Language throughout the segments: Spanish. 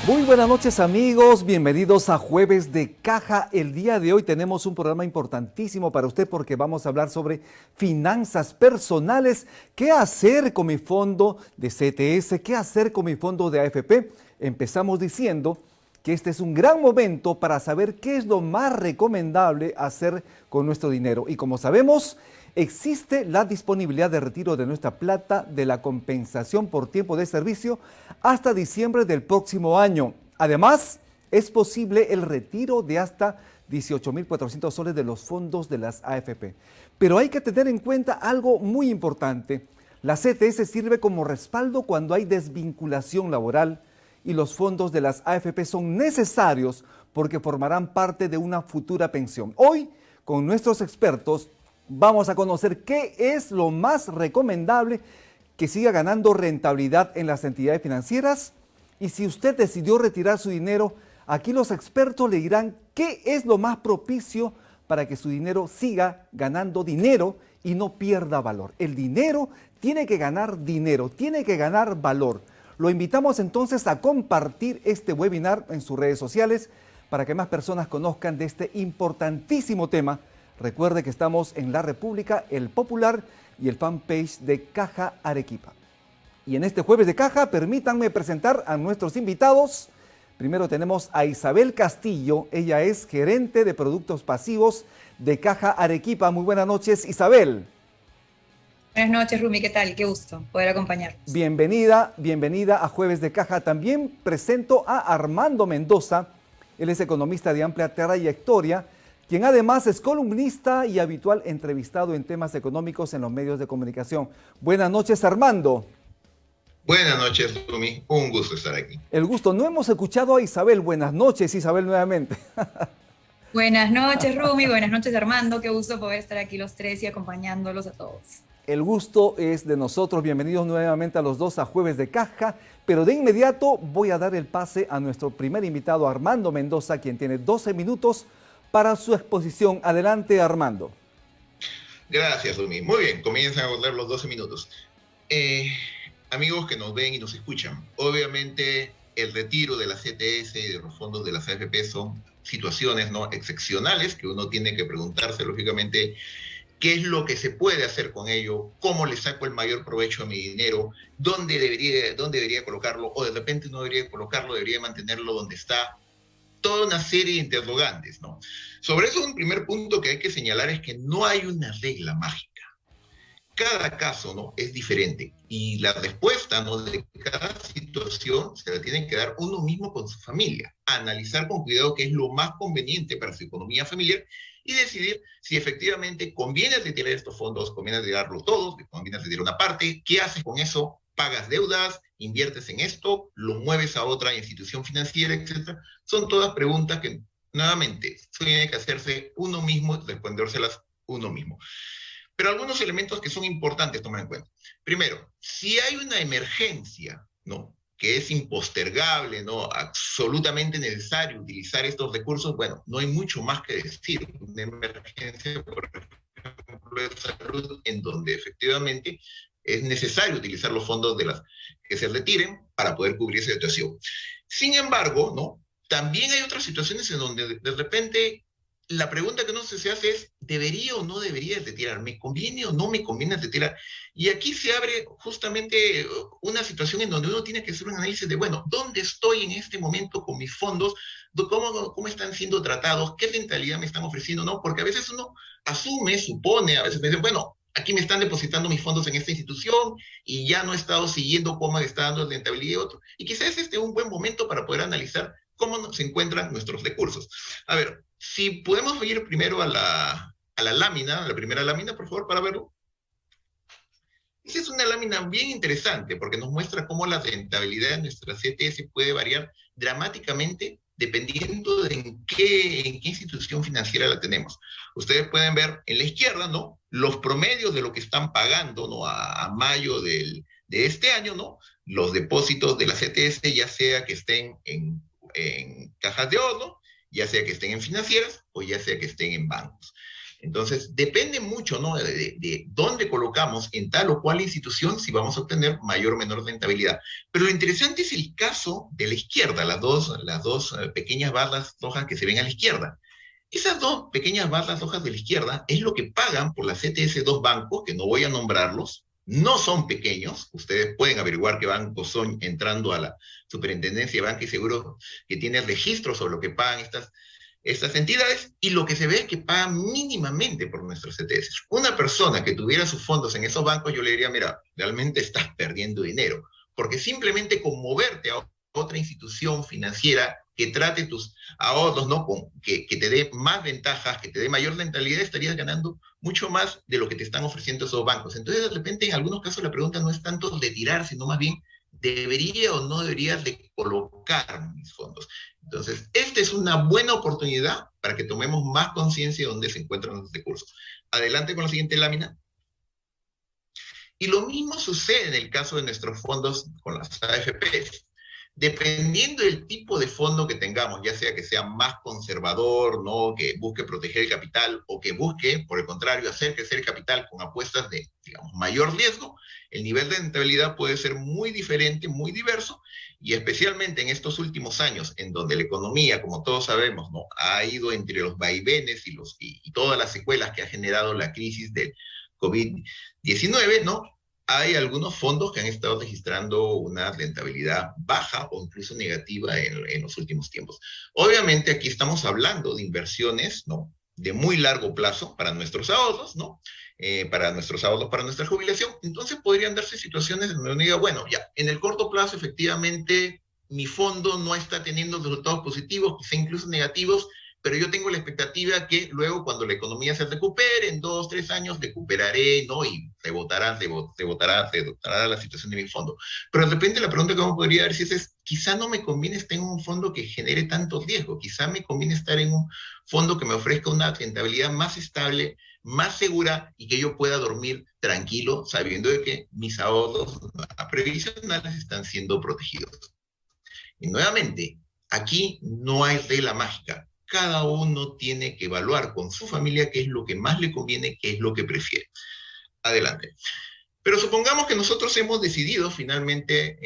Muy buenas noches amigos, bienvenidos a Jueves de Caja. El día de hoy tenemos un programa importantísimo para usted porque vamos a hablar sobre finanzas personales. ¿Qué hacer con mi fondo de CTS? ¿Qué hacer con mi fondo de AFP? Empezamos diciendo que este es un gran momento para saber qué es lo más recomendable hacer con nuestro dinero. Y como sabemos, existe la disponibilidad de retiro de nuestra plata de la compensación por tiempo de servicio hasta diciembre del próximo año. Además, es posible el retiro de hasta 18.400 soles de los fondos de las AFP. Pero hay que tener en cuenta algo muy importante. La CTS sirve como respaldo cuando hay desvinculación laboral y los fondos de las AFP son necesarios porque formarán parte de una futura pensión. Hoy, con nuestros expertos, vamos a conocer qué es lo más recomendable que siga ganando rentabilidad en las entidades financieras. Y si usted decidió retirar su dinero, aquí los expertos le dirán qué es lo más propicio para que su dinero siga ganando dinero y no pierda valor. El dinero tiene que ganar dinero, tiene que ganar valor. Lo invitamos entonces a compartir este webinar en sus redes sociales para que más personas conozcan de este importantísimo tema. Recuerde que estamos en La República, El Popular y el fanpage de Caja Arequipa. Y en este Jueves de Caja, permítanme presentar a nuestros invitados. Primero tenemos a Isabel Castillo, ella es gerente de productos pasivos de Caja Arequipa. Muy buenas noches, Isabel. Buenas noches, Rumi, ¿qué tal? Qué gusto poder acompañarnos. Bienvenida a Jueves de Caja. También presento a Armando Mendoza, él es economista de amplia trayectoria, quien además es columnista y habitual entrevistado en temas económicos en los medios de comunicación. Buenas noches, Armando. Buenas noches, Rumi. Un gusto estar aquí. El gusto. No hemos escuchado a Isabel. Buenas noches, Isabel, nuevamente. Buenas noches, Rumi. Buenas noches, Armando. Qué gusto poder estar aquí los tres y acompañándolos a todos. El gusto es de nosotros. Bienvenidos nuevamente a los dos a Jueves de Caja. Pero de inmediato voy a dar el pase a nuestro primer invitado, Armando Mendoza, quien tiene 12 minutos para su exposición. Adelante, Armando. Gracias, Rumi. Muy bien, comienzan a volver los 12 minutos. Amigos que nos ven y nos escuchan, obviamente el retiro de la CTS y de los fondos de las AFP son situaciones no excepcionales que uno tiene que preguntarse, lógicamente, qué es lo que se puede hacer con ello, cómo le saco el mayor provecho a mi dinero, dónde debería colocarlo, o de repente no debería colocarlo, debería mantenerlo donde está. Toda una serie de interrogantes, ¿no? Sobre eso, un primer punto que hay que señalar es que no hay una regla mágica. Cada caso, ¿no?, es diferente y la respuesta, ¿no?, de cada situación se la tienen que dar uno mismo con su familia, analizar con cuidado qué es lo más conveniente para su economía familiar y decidir si efectivamente conviene retirar estos fondos, conviene retirarlos todos, conviene retirar una parte, qué haces con eso, pagas deudas, inviertes en esto, lo mueves a otra institución financiera, etcétera. Son todas preguntas que, nuevamente, tiene que hacerse uno mismo, respondérselas uno mismo. Pero algunos elementos que son importantes tomar en cuenta. Primero, si hay una emergencia, ¿no?, que es impostergable, ¿no?, absolutamente necesario utilizar estos recursos, bueno, no hay mucho más que decir. Una emergencia, por ejemplo, de salud, en donde efectivamente es necesario utilizar los fondos de las que se retiren para poder cubrir esa situación. Sin embargo, ¿no?, también hay otras situaciones en donde de repente la pregunta que uno se hace es, ¿debería o no debería retirar? ¿Me conviene o no me conviene retirar? Y aquí se abre justamente una situación en donde uno tiene que hacer un análisis de, bueno, ¿dónde estoy en este momento con mis fondos? ¿Cómo están siendo tratados? ¿Qué rentabilidad me están ofreciendo? ¿No? Porque a veces uno asume, supone, a veces me dice, bueno, aquí me están depositando mis fondos en esta institución y ya no he estado siguiendo cómo me está dando rentabilidad y otro. Y quizás este es un buen momento para poder analizar cómo se encuentran nuestros recursos. A ver, si podemos ir primero a la lámina, a la primera lámina, por favor, para verlo. Esa es una lámina bien interesante porque nos muestra cómo la rentabilidad de nuestra CTS puede variar dramáticamente dependiendo de en qué institución financiera la tenemos. Ustedes pueden ver en la izquierda, ¿no?, los promedios de lo que están pagando, ¿no?, a mayo de este año, ¿no?, los depósitos de la CTS, ya sea que estén en cajas de ahorro, ya sea que estén en financieras o ya sea que estén en bancos. Entonces, depende mucho, ¿no?, de dónde colocamos en tal o cual institución si vamos a obtener mayor o menor rentabilidad. Pero lo interesante es el caso de la izquierda, las dos pequeñas barras rojas que se ven a la izquierda. Esas dos pequeñas barras rojas de la izquierda es lo que pagan por la CTS dos bancos, que no voy a nombrarlos, no son pequeños, ustedes pueden averiguar qué bancos son entrando a la Superintendencia de Banca y Seguro, que tiene registro sobre lo que pagan estas entidades, y lo que se ve es que pagan mínimamente por nuestros CTS. Una persona que tuviera sus fondos en esos bancos, yo le diría, mira, realmente estás perdiendo dinero, porque simplemente con moverte a otra institución financiera que trate tus ahorros, ¿no?, que te dé más ventajas, que te dé mayor rentabilidad, estarías ganando mucho más de lo que te están ofreciendo esos bancos. Entonces, de repente, en algunos casos, la pregunta no es tanto de tirar, sino más bien, ¿debería o no debería de colocar mis fondos? Entonces, esta es una buena oportunidad para que tomemos más conciencia de dónde se encuentran los recursos. Adelante con la siguiente lámina. Y lo mismo sucede en el caso de nuestros fondos con las AFPs. Dependiendo del tipo de fondo que tengamos, ya sea que sea más conservador, ¿no?, que busque proteger el capital, o que busque, por el contrario, hacer crecer el capital con apuestas de, digamos, mayor riesgo, el nivel de rentabilidad puede ser muy diferente, muy diverso, y especialmente en estos últimos años, en donde la economía, como todos sabemos, ¿no?, ha ido entre los vaivenes y todas las secuelas que ha generado la crisis del COVID-19, ¿no?, hay algunos fondos que han estado registrando una rentabilidad baja o incluso negativa en los últimos tiempos. Obviamente aquí estamos hablando de inversiones, ¿no?, de muy largo plazo para nuestros ahorros, ¿no?, para nuestros ahorros, para nuestra jubilación. Entonces podrían darse situaciones en donde uno diga, bueno, ya, en el corto plazo efectivamente mi fondo no está teniendo resultados positivos, quizá incluso negativos, pero yo tengo la expectativa que luego, cuando la economía se recupere, en 2, 3 años, recuperaré, ¿no?, y rebotará la situación de mi fondo. Pero de repente la pregunta que uno podría dar es, quizá no me conviene estar en un fondo que genere tanto riesgo, quizá me conviene estar en un fondo que me ofrezca una rentabilidad más estable, más segura, y que yo pueda dormir tranquilo, sabiendo de que mis ahorros previsionales están siendo protegidos. Y nuevamente, aquí no hay regla mágica. Cada uno tiene que evaluar con su familia qué es lo que más le conviene, qué es lo que prefiere. Adelante. Pero supongamos que nosotros hemos decidido finalmente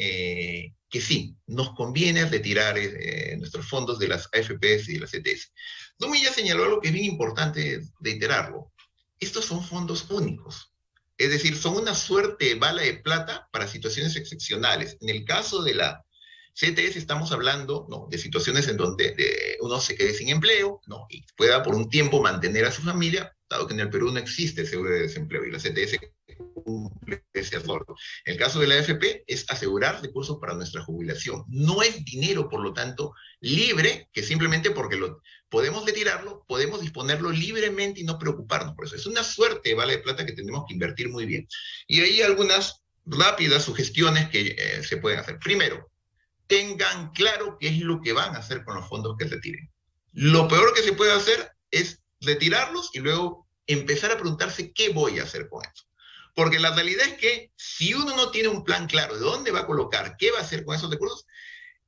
que sí, nos conviene retirar nuestros fondos de las AFPs y de las CTS. Dumi ya señaló algo que es bien importante reiterarlo. Estos son fondos únicos. Es decir, son una suerte de bala de plata para situaciones excepcionales. En el caso de la CTS estamos hablando, ¿no?, de situaciones en donde uno se quede sin empleo, ¿no?, y pueda por un tiempo mantener a su familia, dado que en el Perú no existe el seguro de desempleo y la CTS cumple ese rol. En el caso de la AFP es asegurar recursos para nuestra jubilación. No es dinero, por lo tanto, libre, que simplemente porque podemos retirarlo, podemos disponerlo libremente y no preocuparnos por eso. Es una suerte de bala de plata que tenemos que invertir muy bien. Y hay algunas rápidas sugestiones que se pueden hacer. Primero, tengan claro qué es lo que van a hacer con los fondos que retiren. Lo peor que se puede hacer es retirarlos y luego empezar a preguntarse qué voy a hacer con eso. Porque la realidad es que si uno no tiene un plan claro de dónde va a colocar, qué va a hacer con esos recursos,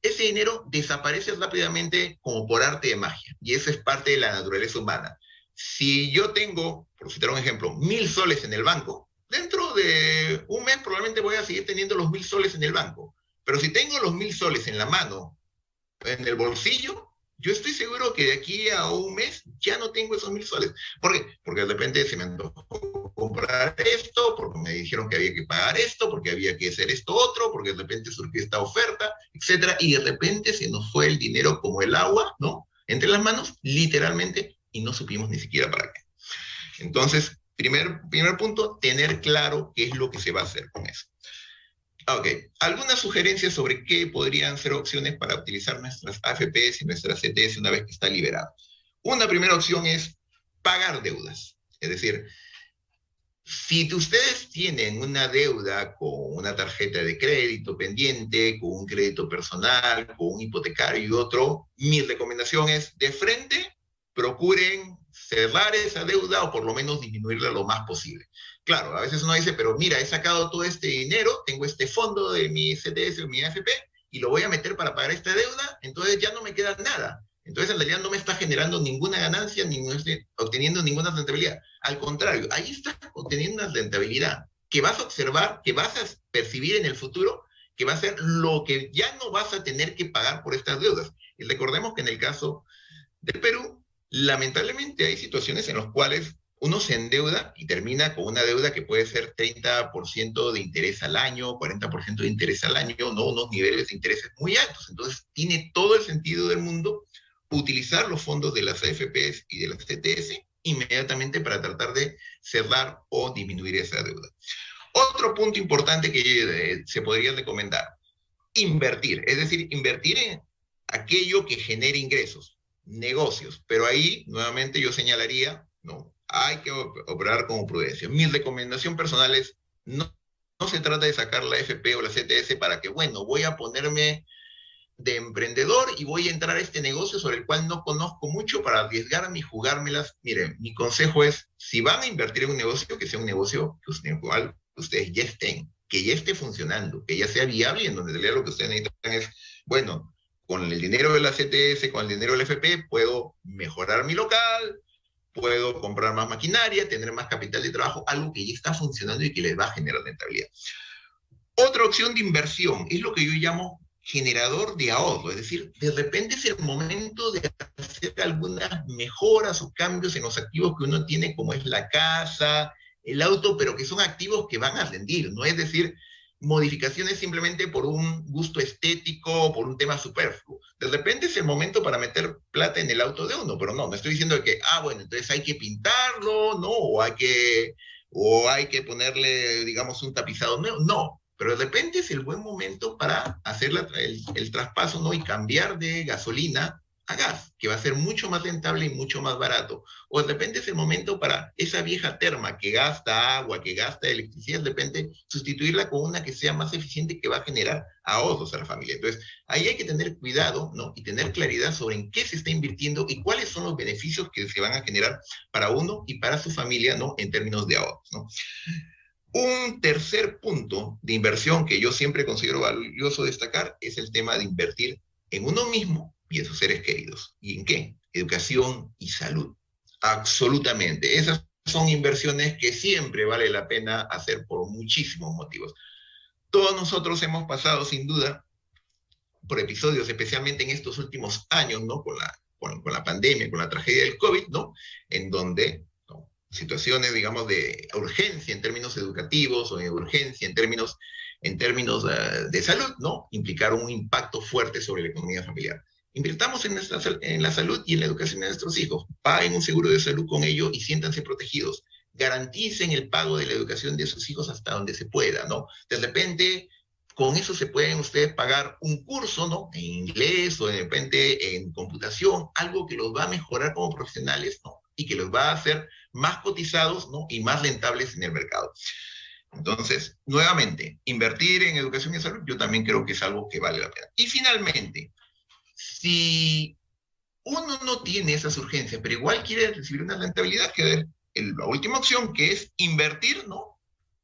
ese dinero desaparece rápidamente como por arte de magia. Y eso es parte de la naturaleza humana. Si yo tengo, por citar un ejemplo, 1.000 soles en el banco, dentro de un mes probablemente voy a seguir teniendo los 1.000 soles en el banco. Pero si tengo los 1.000 soles en la mano, en el bolsillo, yo estoy seguro que de aquí a un mes ya no tengo esos 1.000 soles. ¿Por qué? Porque de repente se me antojó comprar esto, porque me dijeron que había que pagar esto, porque había que hacer esto otro, porque de repente surgió esta oferta, etcétera, y de repente se nos fue el dinero como el agua, ¿no?, entre las manos, literalmente, y no supimos ni siquiera para qué. Entonces, primer punto, tener claro qué es lo que se va a hacer con eso. Ok, algunas sugerencias sobre qué podrían ser opciones para utilizar nuestras AFPs y nuestras CTS una vez que está liberado. Una primera opción es pagar deudas. Es decir, si ustedes tienen una deuda con una tarjeta de crédito pendiente, con un crédito personal, con un hipotecario y otro, mi recomendación es, de frente, procuren cerrar esa deuda o por lo menos disminuirla lo más posible. Claro, a veces uno dice, pero mira, he sacado todo este dinero, tengo este fondo de mi CTS o mi AFP y lo voy a meter para pagar esta deuda, entonces ya no me queda nada. Entonces, en realidad no me está generando ninguna ganancia, ni no estoy obteniendo ninguna rentabilidad. Al contrario, ahí estás obteniendo una rentabilidad que vas a observar, que vas a percibir en el futuro, que va a ser lo que ya no vas a tener que pagar por estas deudas. Y recordemos que en el caso del Perú, lamentablemente hay situaciones en las cuales uno se endeuda y termina con una deuda que puede ser 30% de interés al año, 40% de interés al año, ¿no? Unos niveles de intereses muy altos. Entonces, tiene todo el sentido del mundo utilizar los fondos de las AFPs y de las CTS inmediatamente para tratar de cerrar o disminuir esa deuda. Otro punto importante que se podría recomendar, invertir, es decir, invertir en aquello que genere ingresos, negocios, pero ahí nuevamente yo señalaría, no, hay que operar con prudencia. Mi recomendación personal es, no se trata de sacar la AFP o la CTS para que, bueno, voy a ponerme de emprendedor y voy a entrar a este negocio sobre el cual no conozco mucho para arriesgarme y jugármelas. Miren, mi consejo es, si van a invertir en un negocio, que sea un negocio en el cual ustedes ya estén, que ya esté funcionando, que ya sea viable, y en donde lo que ustedes necesitan es, bueno, con el dinero de la CTS, con el dinero del FP, puedo mejorar mi local, puedo comprar más maquinaria, tener más capital de trabajo, algo que ya está funcionando y que les va a generar rentabilidad. Otra opción de inversión es lo que yo llamo generador de ahorro, es decir, de repente es el momento de hacer algunas mejoras o cambios en los activos que uno tiene, como es la casa, el auto, pero que son activos que van a rendir, no es decir, modificaciones simplemente por un gusto estético, por un tema superfluo. De repente es el momento para meter plata en el auto de uno, pero no estoy diciendo que, bueno, entonces hay que pintarlo, ¿no? O hay que ponerle, digamos, un tapizado nuevo, no. Pero de repente es el buen momento para hacer el traspaso, ¿no? Y cambiar de gasolina a gas, que va a ser mucho más rentable y mucho más barato. O de repente es el momento para esa vieja terma que gasta agua, que gasta electricidad, de repente sustituirla con una que sea más eficiente, que va a generar ahorros a la familia. Entonces, ahí hay que tener cuidado, ¿no? Y tener claridad sobre en qué se está invirtiendo y cuáles son los beneficios que se van a generar para uno y para su familia, ¿no? En términos de ahorros, ¿no? Un tercer punto de inversión que yo siempre considero valioso destacar es el tema de invertir en uno mismo y en sus seres queridos. ¿Y en qué? Educación y salud. Absolutamente. Esas son inversiones que siempre vale la pena hacer por muchísimos motivos. Todos nosotros hemos pasado, sin duda, por episodios, especialmente en estos últimos años, ¿no? Con la pandemia, con la tragedia del COVID, ¿no? En donde situaciones, digamos, de urgencia en términos educativos o de urgencia en términos de salud, ¿no? Implicaron un impacto fuerte sobre la economía familiar. Invirtamos en la salud y en la educación de nuestros hijos. Paguen un seguro de salud con ello y siéntanse protegidos. Garanticen el pago de la educación de sus hijos hasta donde se pueda, ¿no? De repente, con eso se pueden ustedes pagar un curso, ¿no? En inglés o de repente en computación, algo que los va a mejorar como profesionales, ¿no? Y que los va a hacer más cotizados, ¿no? Y más rentables en el mercado. Entonces, nuevamente, invertir en educación y salud, yo también creo que es algo que vale la pena. Y finalmente, si uno no tiene esas urgencias, pero igual quiere recibir una rentabilidad, que es la última opción, que es invertir, ¿no?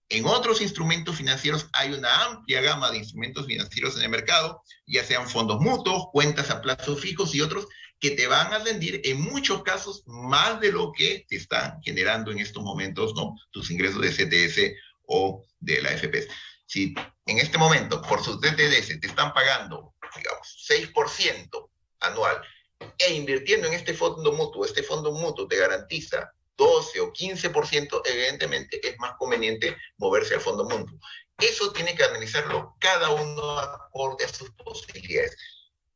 En otros instrumentos financieros. Hay una amplia gama de instrumentos financieros en el mercado, ya sean fondos mutuos, cuentas a plazos fijos y otros, que te van a rendir en muchos casos más de lo que te están generando en estos momentos, ¿no? Tus ingresos de CTS o de la AFP. Si en este momento por sus CTS te están pagando, digamos, 6% anual, e invirtiendo en este fondo mutuo te garantiza 12 o 15%, evidentemente es más conveniente moverse al fondo mutuo. Eso tiene que analizarlo cada uno acorde a sus posibilidades.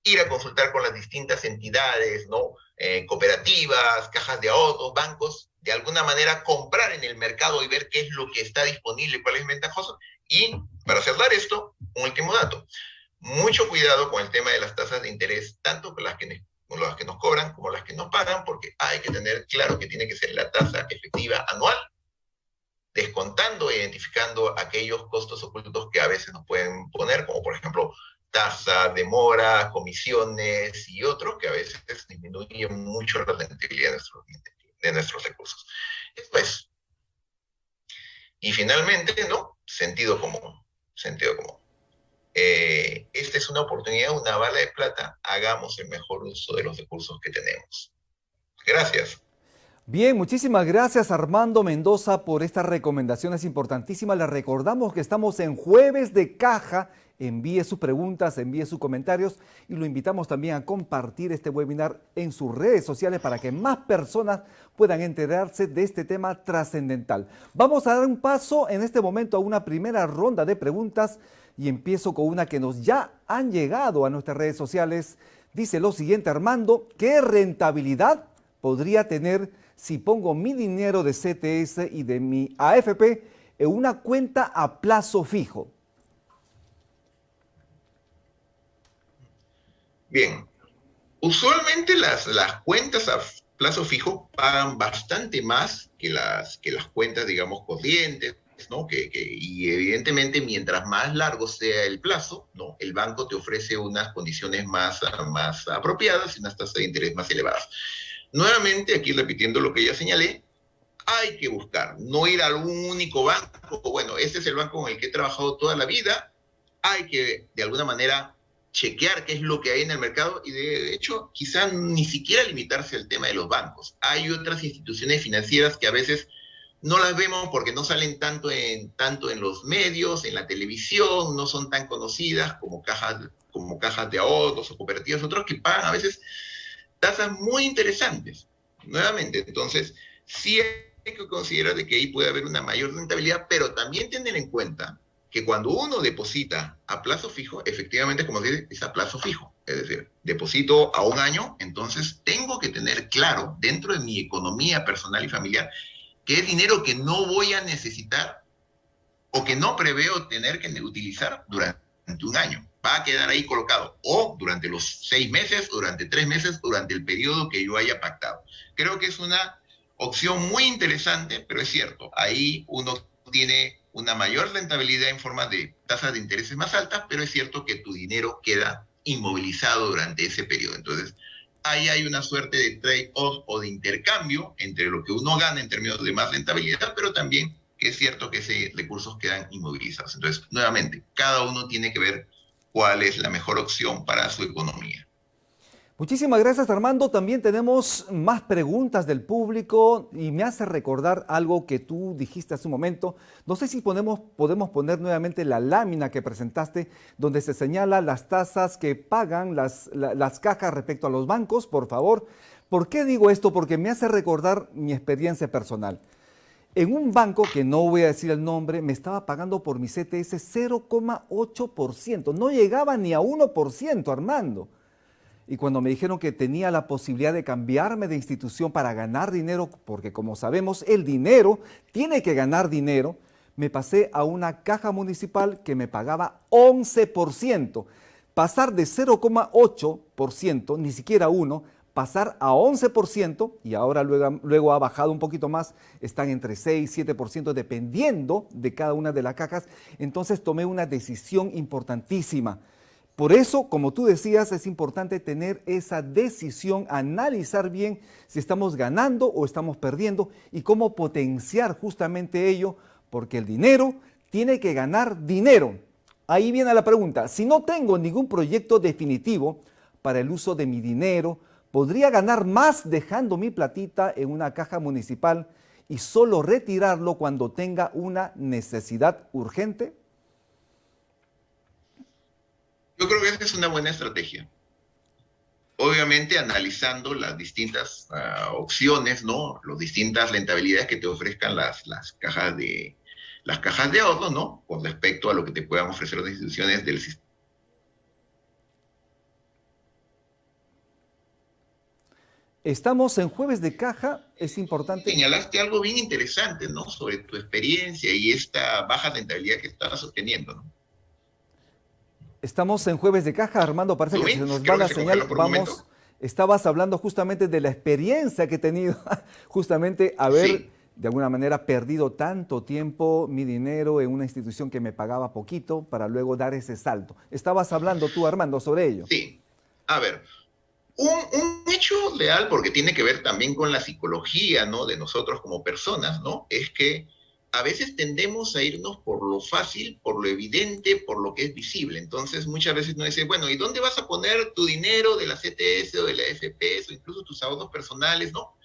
Ir a consultar con las distintas entidades, ¿no? Cooperativas, cajas de ahorros, bancos, de alguna manera comprar en el mercado y ver qué es lo que está disponible, cuál es ventajoso. Y para cerrar esto, un último dato. Mucho cuidado con el tema de las tasas de interés, tanto con las que nos cobran como las que nos pagan, porque hay que tener claro que tiene que ser la tasa efectiva anual, descontando e identificando aquellos costos ocultos que a veces nos pueden poner, como por ejemplo tasas, demoras, comisiones y otros que a veces disminuyen mucho la rentabilidad de nuestros recursos. Esto es. Y finalmente, ¿no? Sentido común. Esta es una oportunidad, una bala de plata, hagamos el mejor uso de los recursos que tenemos. Gracias. Bien, muchísimas gracias Armando Mendoza por estas recomendaciones importantísimas. Les recordamos que estamos en Jueves de Caja. Envíe sus preguntas, envíe sus comentarios y lo invitamos también a compartir este webinar en sus redes sociales para que más personas puedan enterarse de este tema trascendental. Vamos a dar un paso en este momento a una primera ronda de preguntas y empiezo con una que nos ya han llegado a nuestras redes sociales. Dice lo siguiente, Armando: ¿qué rentabilidad podría tener si pongo mi dinero de CTS y de mi AFP en una cuenta a plazo fijo? Bien, usualmente las cuentas a plazo fijo pagan bastante más que las cuentas, digamos, corrientes, ¿no? Y evidentemente, mientras más largo sea el plazo, ¿no? El banco te ofrece unas condiciones más apropiadas y unas tasas de interés más elevadas. Nuevamente, aquí repitiendo lo que ya señalé, hay que buscar, no ir a algún único banco. Bueno, este es el banco con el que he trabajado toda la vida. Hay que, de alguna manera, chequear qué es lo que hay en el mercado y, de hecho, quizá ni siquiera limitarse al tema de los bancos. Hay otras instituciones financieras que a veces no las vemos porque no salen tanto en los medios, en la televisión, no son tan conocidas como cajas de ahorros o cooperativas, otros que pagan a veces tasas muy interesantes. Nuevamente, entonces, sí hay que considerar de que ahí puede haber una mayor rentabilidad, pero también tener en cuenta que cuando uno deposita a plazo fijo, efectivamente, como se dice, es a plazo fijo. Es decir, deposito a un año, entonces tengo que tener claro dentro de mi economía personal y familiar que es dinero que no voy a necesitar o que no preveo tener que utilizar durante un año. Va a quedar ahí colocado o durante los 6 meses, durante 3 meses, durante el periodo que yo haya pactado. Creo que es una opción muy interesante, pero es cierto, ahí uno tiene una mayor rentabilidad en forma de tasas de intereses más altas, pero es cierto que tu dinero queda inmovilizado durante ese periodo. Entonces, ahí hay una suerte de trade-off o de intercambio entre lo que uno gana en términos de más rentabilidad, pero también que es cierto que esos recursos quedan inmovilizados. Entonces, nuevamente, cada uno tiene que ver cuál es la mejor opción para su economía. Muchísimas gracias, Armando. También tenemos más preguntas del público y me hace recordar algo que tú dijiste hace un momento. No sé si podemos poner nuevamente la lámina que presentaste donde se señala las tasas que pagan las cajas respecto a los bancos, por favor. ¿Por qué digo esto? Porque me hace recordar mi experiencia personal. En un banco, que no voy a decir el nombre, me estaba pagando por mi CTS 0,8%. No llegaba ni a 1%, Armando. Y cuando me dijeron que tenía la posibilidad de cambiarme de institución para ganar dinero, porque como sabemos, el dinero tiene que ganar dinero, me pasé a una caja municipal que me pagaba 11%. Pasar de 0,8%, ni siquiera 1%, pasar a 11%, y ahora luego ha bajado un poquito más, están entre 6 y 7% dependiendo de cada una de las cajas. Entonces tomé una decisión importantísima. Por eso, como tú decías, es importante tener esa decisión, analizar bien si estamos ganando o estamos perdiendo y cómo potenciar justamente ello, porque el dinero tiene que ganar dinero. Ahí viene la pregunta: si no tengo ningún proyecto definitivo para el uso de mi dinero, ¿podría ganar más dejando mi platita en una caja municipal y solo retirarlo cuando tenga una necesidad urgente? Yo creo que esa es una buena estrategia. Obviamente analizando las distintas opciones, ¿no? Las distintas rentabilidades que te ofrezcan las cajas de ahorro, ¿no? Con respecto a lo que te puedan ofrecer las instituciones del sistema. Estamos en Jueves de Caja, es importante. Señalaste algo bien interesante, ¿no? Sobre tu experiencia y esta baja rentabilidad que estabas obteniendo, ¿no? Estamos en Jueves de Caja, Armando, parece que se nos va la señal. Vamos, estabas hablando justamente de la experiencia que he tenido, justamente haber de alguna manera perdido tanto tiempo, mi dinero en una institución que me pagaba poquito para luego dar ese salto. Estabas hablando tú, Armando, sobre ello. Sí, a ver, un hecho real, porque tiene que ver también con la psicología, ¿no? De nosotros como personas, ¿no? Es que a veces tendemos a irnos por lo fácil, por lo evidente, por lo que es visible. Entonces, muchas veces uno dice, bueno, ¿y dónde vas a poner tu dinero de la CTS o de la AFP o incluso tus ahorros personales, no?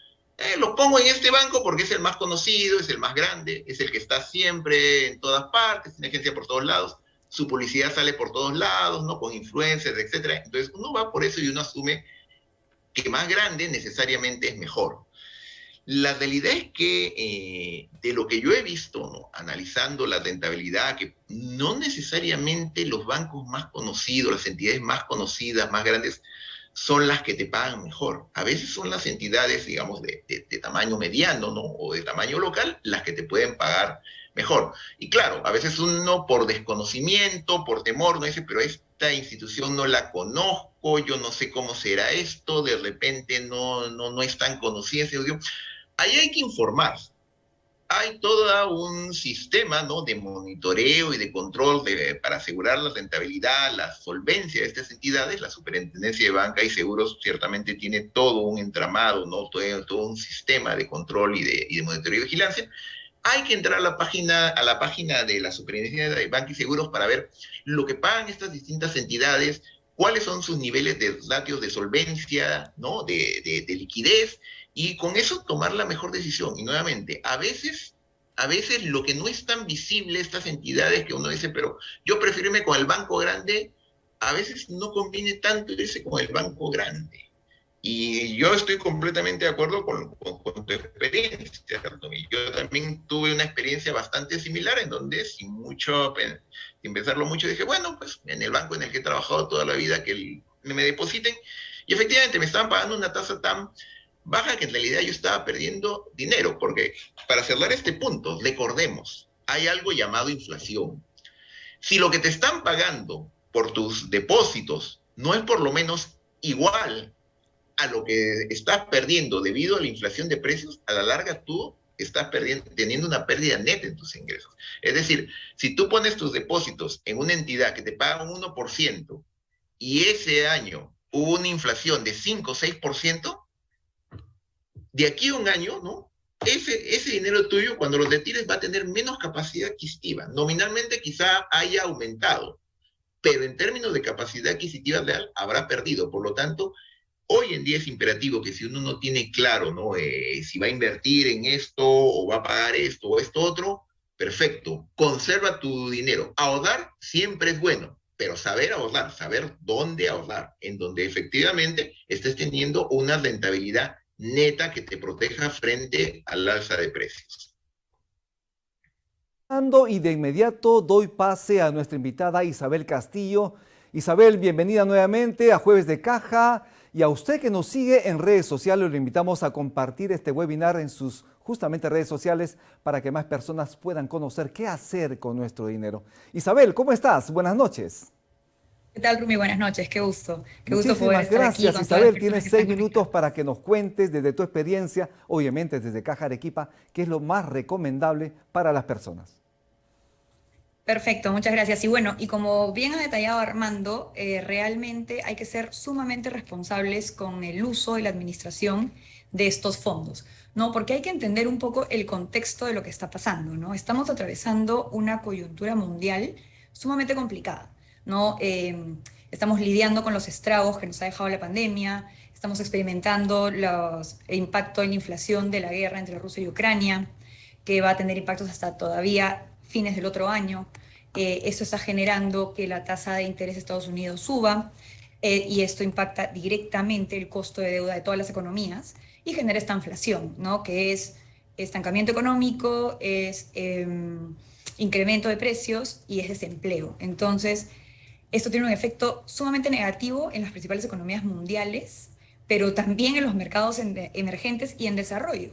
Lo pongo en este banco porque es el más conocido, es el más grande, es el que está siempre en todas partes, tiene agencia por todos lados, su publicidad sale por todos lados, ¿no? Con influencers, etcétera. Entonces, uno va por eso y uno asume que más grande necesariamente es mejor. La realidad es que de lo que yo he visto, ¿no? Analizando la rentabilidad, que no necesariamente los bancos más conocidos, las entidades más conocidas, más grandes, son las que te pagan mejor. A veces son las entidades, digamos, de tamaño mediano, ¿no? O de tamaño local, las que te pueden pagar mejor. Y claro, a veces uno por desconocimiento, por temor, no dice, pero esta institución no la conozco, yo no sé cómo será esto, de repente no es tan conocida. Ahí hay que informar. Hay todo un sistema, ¿no? De monitoreo y de control para asegurar la rentabilidad, la solvencia de estas entidades. La Superintendencia de Banca y Seguros ciertamente tiene todo un entramado, ¿no? Todo un sistema de control y de monitoreo y vigilancia. Hay que entrar a la página de la Superintendencia de Banca y Seguros para ver lo que pagan estas distintas entidades, cuáles son sus niveles de ratios de solvencia, ¿no? De liquidez, y con eso tomar la mejor decisión. Y nuevamente, a veces lo que no es tan visible, estas entidades que uno dice, pero yo prefiero irme con el banco grande, a veces no conviene tanto irse con el banco grande. Y yo estoy completamente de acuerdo con tu experiencia, Tommy. Yo también tuve una experiencia bastante similar en donde sin pensarlo mucho, dije, bueno, pues en el banco en el que he trabajado toda la vida, que me depositen. Y efectivamente me estaban pagando una tasa tan baja que en realidad yo estaba perdiendo dinero, porque para cerrar este punto, recordemos, hay algo llamado inflación. Si lo que te están pagando por tus depósitos no es por lo menos igual a lo que estás perdiendo debido a la inflación de precios, a la larga tú estás teniendo una pérdida neta en tus ingresos. Es decir, si tú pones tus depósitos en una entidad que te paga un 1% y ese año hubo una inflación de 5 o 6%, de aquí a un año, ¿no? Ese dinero tuyo, cuando lo retires, va a tener menos capacidad adquisitiva. Nominalmente quizá haya aumentado, pero en términos de capacidad adquisitiva real habrá perdido. Por lo tanto, hoy en día es imperativo que si uno no tiene claro, ¿no? Si va a invertir en esto o va a pagar esto o esto otro, perfecto, conserva tu dinero. Ahorrar siempre es bueno, pero saber ahorrar, saber dónde ahorrar, en donde efectivamente estés teniendo una rentabilidad neta que te proteja frente al alza de precios. Y de inmediato doy pase a nuestra invitada Isabel Castillo. Isabel, bienvenida nuevamente a Jueves de Caja. Y a usted que nos sigue en redes sociales, lo invitamos a compartir este webinar en sus justamente redes sociales para que más personas puedan conocer qué hacer con nuestro dinero. Isabel, ¿cómo estás? Buenas noches. ¿Qué tal, Rumi? Buenas noches, qué gusto poder Muchísimas estar aquí gracias, con todas las Isabel. personas Tienes que 6 están minutos conectadas. para que nos cuentes desde tu experiencia, obviamente desde Caja Arequipa, qué es lo más recomendable para las personas. Perfecto, muchas gracias. Y bueno, y como bien ha detallado Armando, realmente hay que ser sumamente responsables con el uso y la administración de estos fondos, ¿no? Porque hay que entender un poco el contexto de lo que está pasando, ¿no? Estamos atravesando una coyuntura mundial sumamente complicada, ¿no? Estamos lidiando con los estragos que nos ha dejado la pandemia, estamos experimentando el impacto en la inflación de la guerra entre Rusia y Ucrania, que va a tener impactos hasta todavía fines del otro año. Esto está generando que la tasa de interés de Estados Unidos suba y esto impacta directamente el costo de deuda de todas las economías y genera esta inflación, ¿no? Que es estancamiento económico, es incremento de precios y es desempleo. Entonces, esto tiene un efecto sumamente negativo en las principales economías mundiales, pero también en los mercados emergentes y en desarrollo,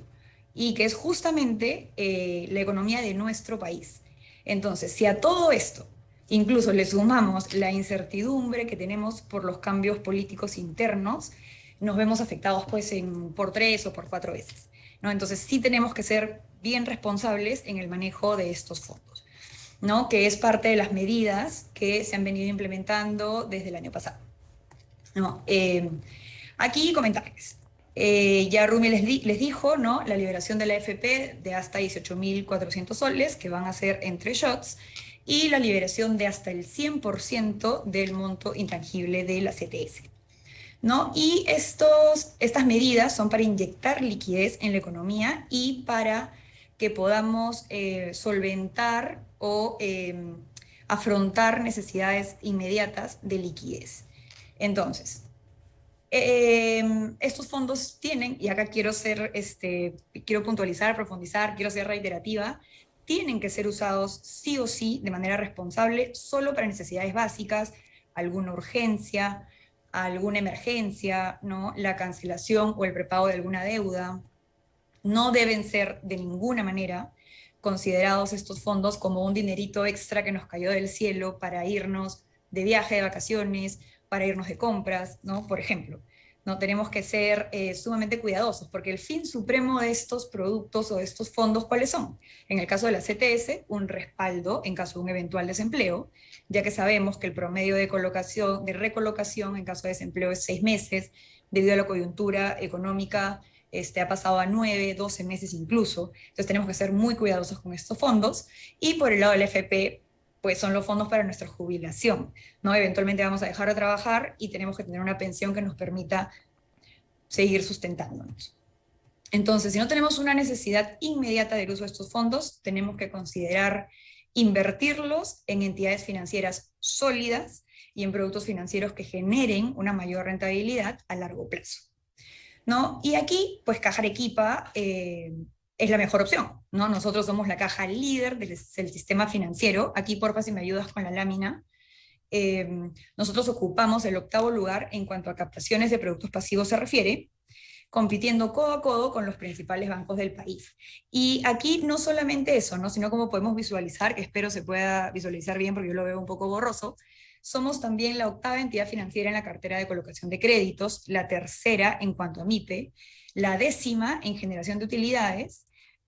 y que es justamente la economía de nuestro país. Entonces, si a todo esto incluso le sumamos la incertidumbre que tenemos por los cambios políticos internos, nos vemos afectados pues por 3 o por 4 veces, ¿no? Entonces sí tenemos que ser bien responsables en el manejo de estos fondos, ¿no? Que es parte de las medidas que se han venido implementando desde el año pasado, ¿no? Aquí comentarles. Ya Rumi les dijo, ¿no? La liberación de la AFP de hasta 18.400 soles, que van a ser entre shots, y la liberación de hasta el 100% del monto intangible de la CTS, ¿no? Y estas medidas son para inyectar liquidez en la economía y para que podamos solventar o afrontar necesidades inmediatas de liquidez. Entonces, estos fondos tienen, y acá quiero puntualizar, profundizar, quiero ser reiterativa, tienen que ser usados sí o sí de manera responsable solo para necesidades básicas, alguna urgencia, alguna emergencia, ¿no? La cancelación o el prepago de alguna deuda. No deben ser de ninguna manera considerados estos fondos como un dinerito extra que nos cayó del cielo para irnos de viaje, de vacaciones, para irnos de compras, ¿no? Por ejemplo, ¿no? Tenemos que ser sumamente cuidadosos, porque el fin supremo de estos productos o de estos fondos, ¿cuáles son? En el caso de la CTS, un respaldo en caso de un eventual desempleo, ya que sabemos que el promedio de recolocación en caso de desempleo es 6 meses, debido a la coyuntura económica ha pasado a 9, 12 meses incluso. Entonces tenemos que ser muy cuidadosos con estos fondos. Y por el lado del FP, pues son los fondos para nuestra jubilación, ¿no? Eventualmente vamos a dejar de trabajar y tenemos que tener una pensión que nos permita seguir sustentándonos. Entonces, si no tenemos una necesidad inmediata del uso de estos fondos, tenemos que considerar invertirlos en entidades financieras sólidas y en productos financieros que generen una mayor rentabilidad a largo plazo, ¿no? Y aquí, pues Caja Arequipa es la mejor opción, ¿no? Nosotros somos la caja líder del sistema financiero. Aquí, porfa, si me ayudas con la lámina. Nosotros ocupamos el 8º lugar en cuanto a captaciones de productos pasivos se refiere, compitiendo codo a codo con los principales bancos del país. Y aquí no solamente eso, ¿no? Sino como podemos visualizar, que espero se pueda visualizar bien porque yo lo veo un poco borroso, somos también la 8ª entidad financiera en la cartera de colocación de créditos, la 3ª en cuanto a MIPE, la 10ª en generación de utilidades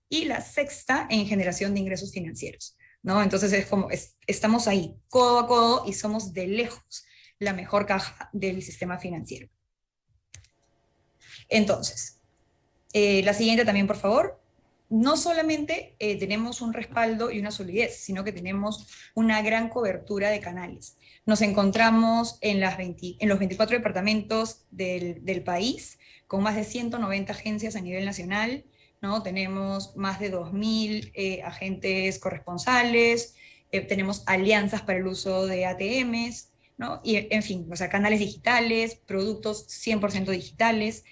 y la 6ª en generación de ingresos financieros, ¿no? Entonces estamos ahí, codo a codo, y somos de lejos la mejor caja del sistema financiero. Entonces, la siguiente también, por favor. No solamente tenemos un respaldo y una solidez, sino que tenemos una gran cobertura de canales. Nos encontramos en los 24 departamentos del país, con más de 190 agencias a nivel nacional, ¿no? Tenemos más de 2.000 agentes corresponsales, tenemos alianzas para el uso de ATMs, ¿no? Y, en fin, o sea, canales digitales, productos 100% digitales.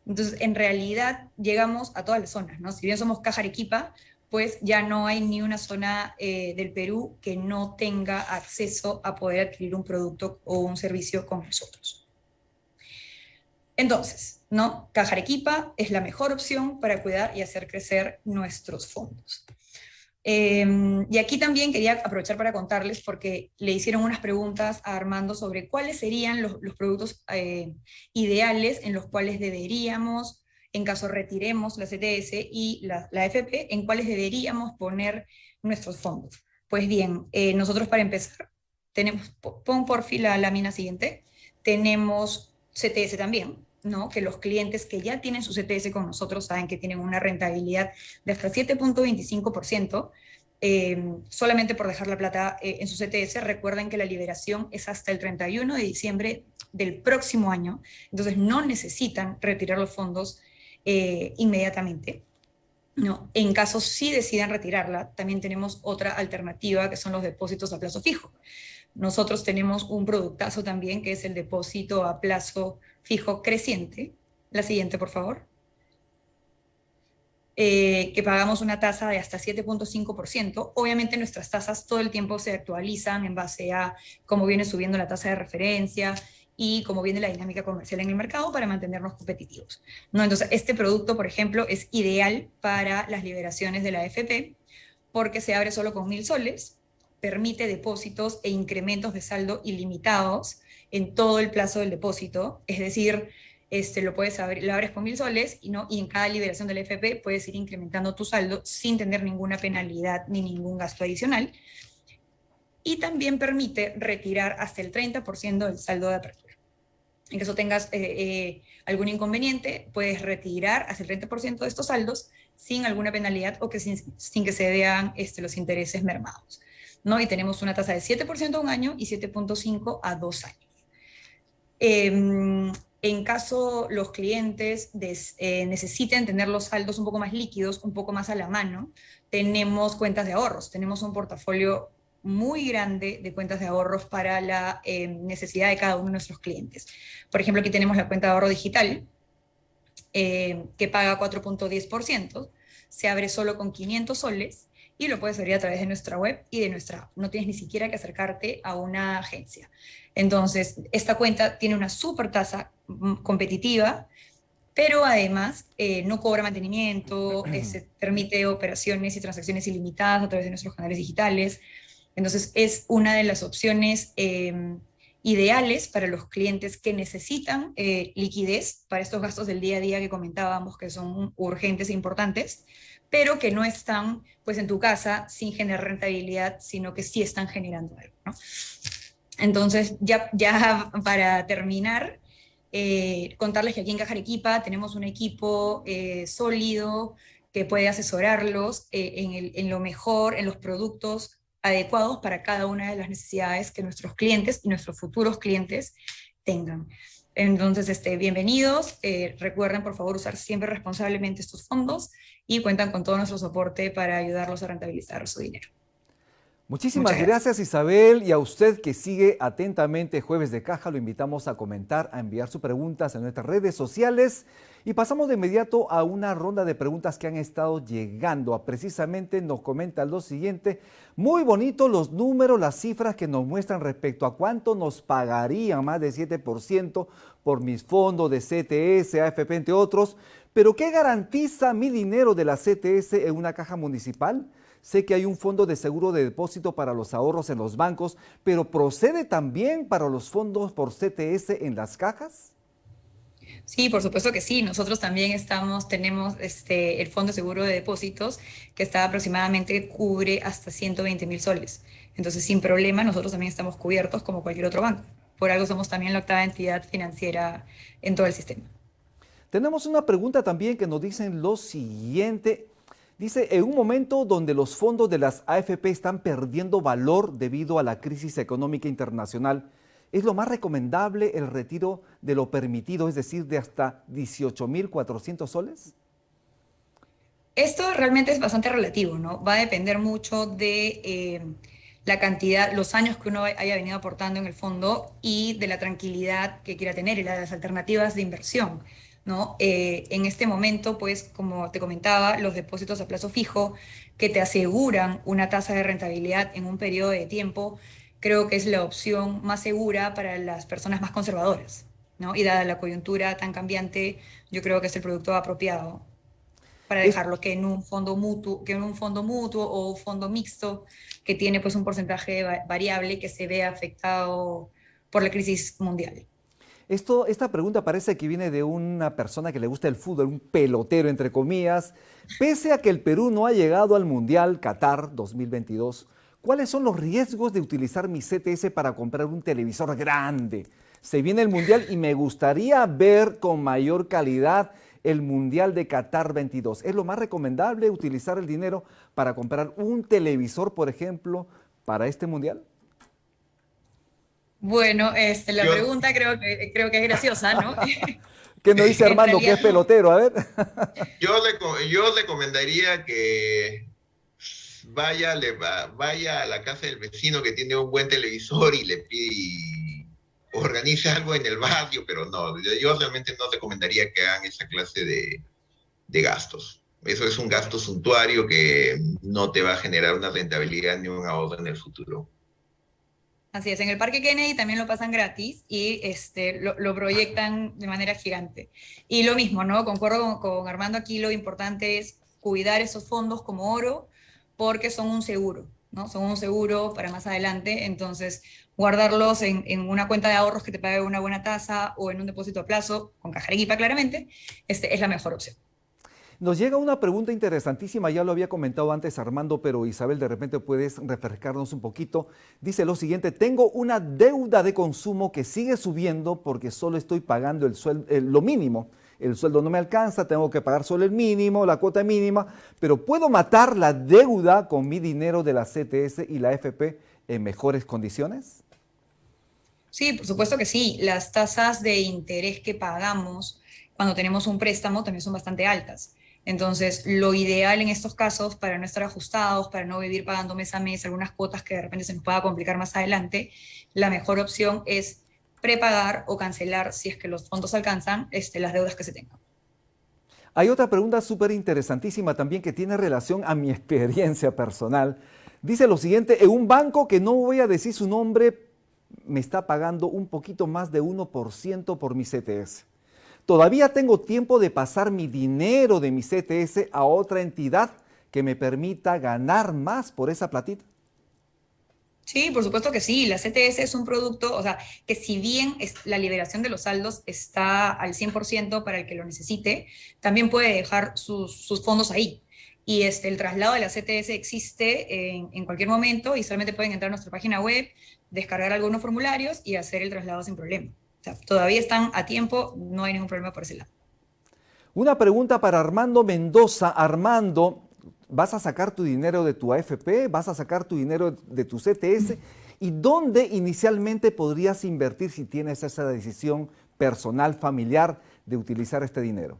Entonces, en realidad, llegamos a todas las zonas, ¿no? Si bien somos Caja Arequipa, pues ya no hay ni una zona del Perú que no tenga acceso a poder adquirir un producto o un servicio con nosotros. Entonces, ¿no? Caja Arequipa es la mejor opción para cuidar y hacer crecer nuestros fondos. Y aquí también quería aprovechar para contarles, porque le hicieron unas preguntas a Armando sobre cuáles serían los productos ideales en los cuales deberíamos, en caso retiremos la CTS y la AFP, en cuáles deberíamos poner nuestros fondos. Pues bien, nosotros para empezar, pon por fin la lámina siguiente, tenemos CTS también, ¿no? Que los clientes que ya tienen su CTS con nosotros saben que tienen una rentabilidad de hasta 7.25%, solamente por dejar la plata en su CTS. Recuerden que la liberación es hasta el 31 de diciembre del próximo año, entonces no necesitan retirar los fondos inmediatamente, ¿no? En caso sí decidan retirarla, también tenemos otra alternativa, que son los depósitos a plazo fijo. Nosotros tenemos un productazo también, que es el depósito a plazo fijo creciente. La siguiente, por favor. Que pagamos una tasa de hasta 7.5%. Obviamente nuestras tasas todo el tiempo se actualizan en base a cómo viene subiendo la tasa de referencia y cómo viene la dinámica comercial en el mercado, para mantenernos competitivos, ¿no? Entonces, este producto, por ejemplo, es ideal para las liberaciones de la AFP, porque se abre solo con 1.000 soles, permite depósitos e incrementos de saldo ilimitados en todo el plazo del depósito, es decir, lo abres con 1.000 soles y en cada liberación del FP puedes ir incrementando tu saldo sin tener ninguna penalidad ni ningún gasto adicional. Y también permite retirar hasta el 30% del saldo de apertura. En caso tengas algún inconveniente, puedes retirar hasta el 30% de estos saldos sin alguna penalidad o que sin que se vean los intereses mermados, ¿no? Y tenemos una tasa de 7% a un año y 7,5 a 2 años. En caso los clientes necesiten tener los saldos un poco más líquidos, un poco más a la mano, tenemos cuentas de ahorros, tenemos un portafolio muy grande de cuentas de ahorros para la necesidad de cada uno de nuestros clientes. Por ejemplo, aquí tenemos la cuenta de ahorro digital, que paga 4,10%, se abre solo con 500 soles y lo puedes abrir a través de nuestra web y de nuestra app. No tienes ni siquiera que acercarte a una agencia. Entonces, esta cuenta tiene una súper tasa competitiva, pero además no cobra mantenimiento, se permite operaciones y transacciones ilimitadas a través de nuestros canales digitales. Entonces, es una de las opciones ideales para los clientes que necesitan liquidez para estos gastos del día a día que comentábamos, que son urgentes e importantes, pero que no están pues en tu casa sin generar rentabilidad, sino que sí están generando algo, ¿no? Entonces, ya para terminar, contarles que aquí en Caja Arequipa tenemos un equipo sólido que puede asesorarlos en lo mejor, en los productos adecuados para cada una de las necesidades que nuestros clientes y nuestros futuros clientes tengan. Entonces, bienvenidos. Recuerden, por favor, usar siempre responsablemente estos fondos y cuentan con todo nuestro soporte para ayudarlos a rentabilizar su dinero. Muchísimas gracias, Isabel, y a usted que sigue atentamente Jueves de Caja, lo invitamos a comentar, a enviar sus preguntas en nuestras redes sociales y pasamos de inmediato a una ronda de preguntas que han estado llegando. Precisamente nos comenta lo siguiente: muy bonito los números, las cifras que nos muestran respecto a cuánto nos pagarían más de 7% por mis fondos de CTS, AFP, entre otros, pero ¿qué garantiza mi dinero de la CTS en una caja municipal? Sé que hay un fondo de seguro de depósito para los ahorros en los bancos, pero ¿procede también para los fondos por CTS en las cajas? Sí, por supuesto que sí. Nosotros también tenemos el Fondo de Seguro de Depósitos, que está aproximadamente cubre hasta 120.000 soles. Entonces, sin problema, nosotros también estamos cubiertos como cualquier otro banco. Por algo somos también la octava entidad financiera en todo el sistema. Tenemos una pregunta también que nos dicen lo siguiente. Dice, en un momento donde los fondos de las AFP están perdiendo valor debido a la crisis económica internacional, ¿es lo más recomendable el retiro de lo permitido, es decir, de hasta 18.400 soles? Esto realmente es bastante relativo, ¿no? Va a depender mucho de la cantidad, los años que uno haya venido aportando en el fondo y de la tranquilidad que quiera tener y las alternativas de inversión, ¿no? En este momento, pues, como te comentaba, los depósitos a plazo fijo que te aseguran una tasa de rentabilidad en un periodo de tiempo, creo que es la opción más segura para las personas más conservadoras, ¿no? Y dada la coyuntura tan cambiante, yo creo que es el producto apropiado para Es, dejarlo que en un fondo mutuo o un fondo mixto que tiene pues un porcentaje variable que se ve afectado por la crisis mundial. esta pregunta parece que viene de una persona que le gusta el fútbol, un pelotero entre comillas. Pese a que el Perú no ha llegado al Mundial Qatar 2022, ¿cuáles son los riesgos de utilizar mi CTS para comprar un televisor grande? Se viene el Mundial y me gustaría ver con mayor calidad el Mundial de Qatar 22. ¿Es lo más recomendable utilizar el dinero para comprar un televisor, por ejemplo, para este Mundial? Bueno, la pregunta creo que es graciosa, ¿no? ¿Qué nos dice En Armando, que realidad es no. pelotero? A ver. Yo recomendaría que vaya a la casa del vecino que tiene un buen televisor y le pide y organice algo en el barrio, pero no, yo realmente no recomendaría que hagan esa clase de gastos. Eso es un gasto suntuario que no te va a generar una rentabilidad ni un ahorro en el futuro. Así es, en el Parque Kennedy también lo pasan gratis y lo proyectan de manera gigante. Y lo mismo, ¿no? Concuerdo con Armando aquí, lo importante es cuidar esos fondos como oro porque son un seguro, ¿no? Son un seguro para más adelante, entonces guardarlos en una cuenta de ahorros que te pague una buena tasa o en un depósito a plazo, con Caja Arequipa claramente, es la mejor opción. Nos llega una pregunta interesantísima, ya lo había comentado antes Armando, pero Isabel, de repente puedes refrescarnos un poquito. Dice lo siguiente: tengo una deuda de consumo que sigue subiendo porque solo estoy pagando lo mínimo. El sueldo no me alcanza, tengo que pagar solo el mínimo, la cuota mínima, pero ¿puedo matar la deuda con mi dinero de la CTS y la AFP en mejores condiciones? Sí, por supuesto que sí. Las tasas de interés que pagamos cuando tenemos un préstamo también son bastante altas. Entonces, lo ideal en estos casos, para no estar ajustados, para no vivir pagando mes a mes algunas cuotas que de repente se nos pueda complicar más adelante, la mejor opción es prepagar o cancelar, si es que los fondos alcanzan, las deudas que se tengan. Hay otra pregunta súper interesantísima también que tiene relación a mi experiencia personal. Dice lo siguiente: en un banco que no voy a decir su nombre, me está pagando un poquito más de 1% por mi CTS. ¿Todavía tengo tiempo de pasar mi dinero de mi CTS a otra entidad que me permita ganar más por esa platita? Sí, por supuesto que sí. La CTS es un producto, o sea, que si bien la liberación de los saldos está al 100% para el que lo necesite, también puede dejar sus fondos ahí. Y el traslado de la CTS existe en cualquier momento y solamente pueden entrar a nuestra página web, descargar algunos formularios y hacer el traslado sin problema. O sea, todavía están a tiempo, no hay ningún problema por ese lado. Una pregunta para Armando Mendoza. Armando, ¿vas a sacar tu dinero de tu AFP? ¿Vas a sacar tu dinero de tu CTS? ¿Y dónde inicialmente podrías invertir si tienes esa decisión personal, familiar, de utilizar este dinero?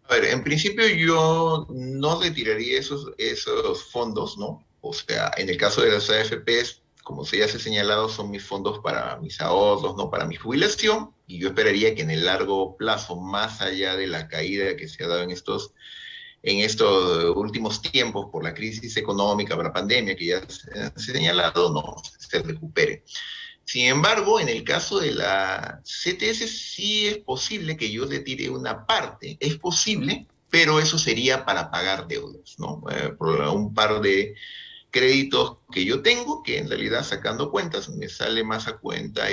A ver, en principio yo no retiraría esos fondos, ¿no? O sea, en el caso de las AFPs, como se ya se ha señalado, son mis fondos para mis ahorros, no para mi jubilación, y yo esperaría que en el largo plazo, más allá de la caída que se ha dado en estos últimos tiempos por la crisis económica, por la pandemia que ya se ha señalado, no se recupere. Sin embargo, en el caso de la CTS sí es posible que yo retire una parte, es posible, pero eso sería para pagar deudas, ¿no? Por un par de créditos que yo tengo, que en realidad sacando cuentas me sale más a cuenta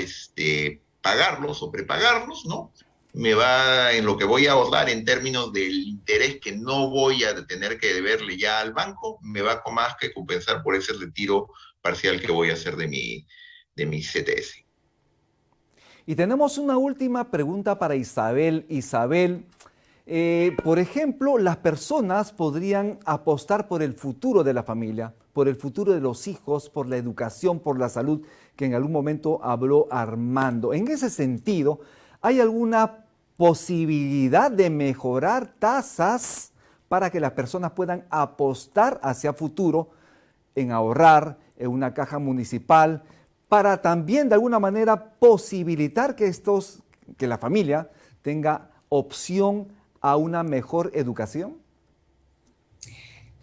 pagarlos o prepagarlos, ¿no? Me va en lo que voy a ahorrar en términos del interés que no voy a tener que deberle ya al banco, me va con más que compensar por ese retiro parcial que voy a hacer de mi CTS. Y tenemos una última pregunta para Isabel. Isabel, por ejemplo, las personas podrían apostar por el futuro de la familia, por el futuro de los hijos, por la educación, por la salud, que en algún momento habló Armando. En ese sentido, ¿hay alguna posibilidad de mejorar tasas para que las personas puedan apostar hacia futuro en ahorrar en una caja municipal, para también de alguna manera posibilitar que la familia tenga opción a una mejor educación?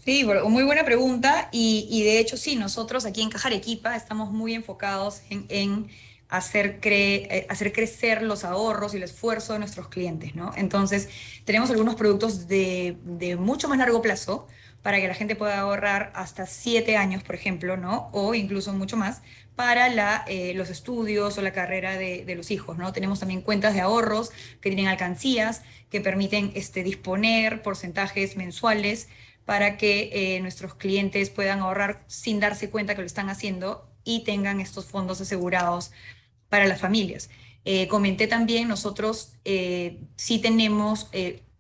Sí, bueno, muy buena pregunta y de hecho sí, nosotros aquí en Caja Arequipa estamos muy enfocados en hacer crecer los ahorros y el esfuerzo de nuestros clientes, ¿no? Entonces, tenemos algunos productos de mucho más largo plazo para que la gente pueda ahorrar hasta 7 años, por ejemplo, ¿no? O incluso mucho más para los estudios o la carrera de los hijos, ¿no? Tenemos también cuentas de ahorros que tienen alcancías, que permiten disponer porcentajes mensuales para que nuestros clientes puedan ahorrar sin darse cuenta que lo están haciendo y tengan estos fondos asegurados para las familias. Comenté también, nosotros sí tenemos,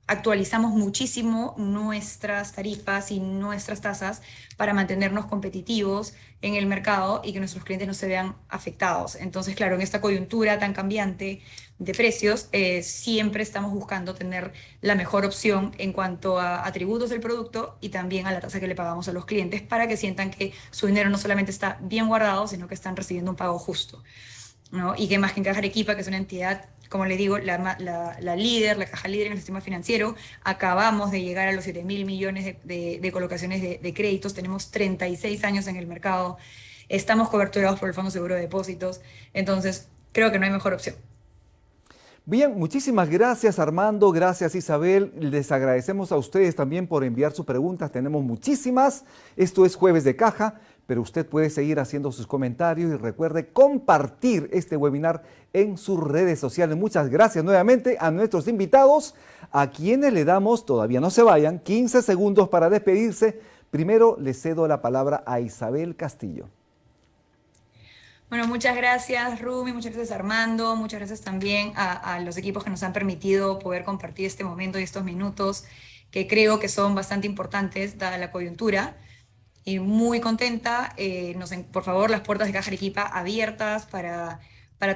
actualizamos muchísimo nuestras tarifas y nuestras tasas para mantenernos competitivos en el mercado y que nuestros clientes no se vean afectados. Entonces, claro, en esta coyuntura tan cambiante de precios, siempre estamos buscando tener la mejor opción en cuanto a atributos del producto y también a la tasa que le pagamos a los clientes para que sientan que su dinero no solamente está bien guardado, sino que están recibiendo un pago justo, ¿no? Y que más que en Caja Arequipa, que es una entidad, como le digo, la líder, la caja líder en el sistema financiero, acabamos de llegar a los 7.000 millones de colocaciones de créditos, tenemos 36 años en el mercado, estamos coberturados por el Fondo Seguro de Depósitos, entonces creo que no hay mejor opción. Bien, muchísimas gracias Armando, gracias Isabel. Les agradecemos a ustedes también por enviar sus preguntas, tenemos muchísimas. Esto es Jueves de Caja, pero usted puede seguir haciendo sus comentarios y recuerde compartir este webinar en sus redes sociales. Muchas gracias nuevamente a nuestros invitados, a quienes le damos, todavía no se vayan, 15 segundos para despedirse. Primero le cedo la palabra a Isabel Castillo. Bueno, muchas gracias Rumi, muchas gracias Armando, muchas gracias también a los equipos que nos han permitido poder compartir este momento y estos minutos que creo que son bastante importantes dada la coyuntura. Y muy contenta, por favor, las puertas de Caja Arequipa abiertas para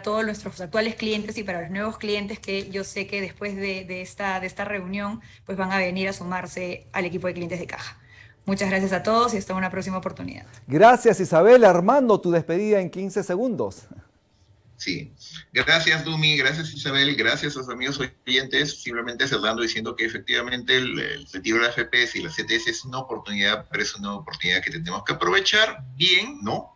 todos nuestros actuales clientes y para los nuevos clientes que yo sé que después de esta reunión pues van a venir a sumarse al equipo de clientes de Caja. Muchas gracias a todos y hasta una próxima oportunidad. Gracias Isabel. Armando, tu despedida en 15 segundos. Sí, gracias Dumi, gracias Isabel, gracias a los amigos oyentes, simplemente cerrando diciendo que efectivamente el retiro de la FPS y la CTS es una oportunidad, pero es una oportunidad que tenemos que aprovechar bien, ¿no?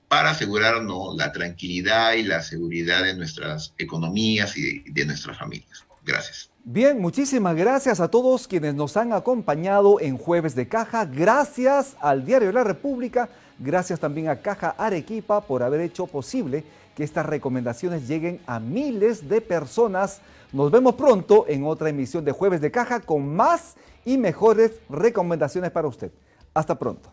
Para asegurarnos la tranquilidad y la seguridad de nuestras economías y de nuestras familias. Gracias. Bien, muchísimas gracias a todos quienes nos han acompañado en Jueves de Caja. Gracias al Diario La República, gracias también a Caja Arequipa por haber hecho posible que estas recomendaciones lleguen a miles de personas. Nos vemos pronto en otra emisión de Jueves de Caja con más y mejores recomendaciones para usted. Hasta pronto.